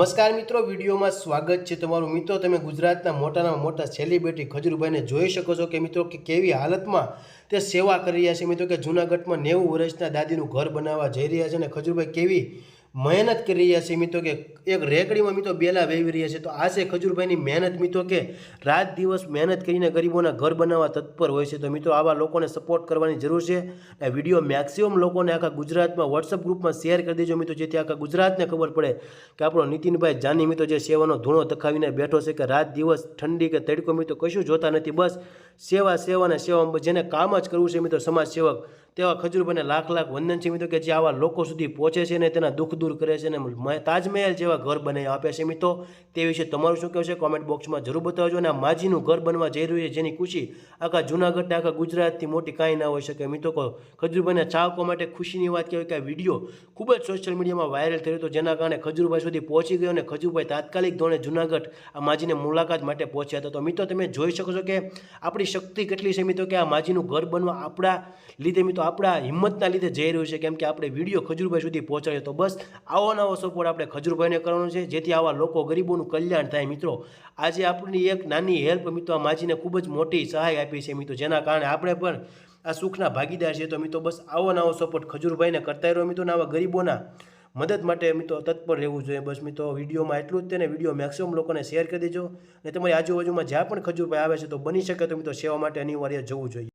નમસ્કાર મિત્રો, વિડીયોમાં સ્વાગત છે તમારું। મિત્રો, તમે ગુજરાતના મોટામાં મોટા સેલિબ્રિટી ખજૂરભાઈને જોઈ શકો છો કે મિત્રો કે કેવી હાલતમાં તે સેવા કરી રહ્યા છે। મિત્રો કે જૂનાગઢમાં 90 વર્ષના દાદીનું ઘર બનાવવા જઈ રહ્યા છે અને ખજૂરભાઈ કેવી મહેનત કરી રહ્યા છે। મિત્રો કે એક રેકડીમાં મિત્રો બેલા વેવી રહ્યા છે। તો આ છે ખજૂરભાઈની મહેનત। મિત્રો કે રાત દિવસ મહેનત કરીને ગરીબોના ઘર બનાવવા તત્પર હોય છે। તો મિત્રો આવા લોકોને સપોર્ટ કરવાની જરૂર છે। આ વિડીયો મેક્સિમમ લોકોને આખા ગુજરાતમાં વોટ્સઅપ ગ્રુપમાં શેર કરી દેજો મિત્રો, જેથી આખા ગુજરાતને ખબર પડે કે આપણો નીતિનભાઈ જાની મિત્રો જે સેવાનો ધૂણો તખાવીને બેઠો છે કે રાત દિવસ ઠંડી કે તડકો મિત્રો કશું જોતા નથી, બસ સેવા સેવાને સેવા, જેને કામ જ કરવું છે મિત્રો સમાજ સેવક, તેવા ખજૂરભાઈને લાખ લાખ વંદન છે મિત્રો કે જે આવા લોકો સુધી પહોંચે છે ને તેના દુઃખ દૂર કરે છે અને તાજમહેલ જેવા ઘર બનાવી આપે છે મિત્રો। તે વિશે તમારું શું કહેવું છે કોમેન્ટ બોક્સમાં જરૂર બતાવજો। અને આ માજીનું ઘર બનવા જઈ રહ્યું છે જેની ખુશી આખા જૂનાગઢ આખા ગુજરાતથી મોટી કાંઈ ના હોઈ શકે મિત્રો। ખજૂરભાઈને ચાહકો માટે ખુશીની વાત કહેવાય કે આ વિડીયો ખૂબ જ સોશિયલ મીડિયામાં વાયરલ થયો હતો, જેના કારણે ખજૂરભાઈ સુધી પહોંચી ગયો અને ખજૂરભાઈ તાત્કાલિક ધોરણે જૂનાગઢ આ માજીને મુલાકાત માટે પહોંચ્યા હતા। તો મિત્રો તમે જોઈ શકો છો કે આપણી શક્તિ કેટલી છે મિત્રો કે આ માજીનું ઘર બનવા આપણા લીધે મિત્રો આપણા હિંમતના લીધે જઈ રહ્યું છે, કેમ કે આપણે વિડીયો ખજૂરભાઈ સુધી પહોંચાડ્યો। તો બસ આવો નવો સપોર્ટ આપણે ખજૂરભાઈને કરવાનો છે, જેથી આવા લોકો ગરીબોનું કલ્યાણ થાય મિત્રો। આજે આપણી એક નાની હેલ્પ મિત્રો આ માજીને ખૂબ જ મોટી સહાય આપી છે મિત્રો, જેના કારણે આપણે પણ આ સુખના ભાગીદાર છે। તો મિત્રો બસ આવો નવો સપોર્ટ ખજૂરભાઈને કરતા રહ્યો મિત્રો, ને આવા ગરીબોના મદદ માટે મિત્રો તત્પર રહેવું જોઈએ। બસ મિત્રો વિડીયોમાં એટલું જ તેને વિડીયો મેક્સિમમ લોકોને શેર કરી દેજો, અને તમારી આજુબાજુમાં જ્યાં પણ ખજૂરભાઈ આવે છે તો બની શકે તો મિત્રો સેવા માટે અનિવાર્ય જવું જોઈએ।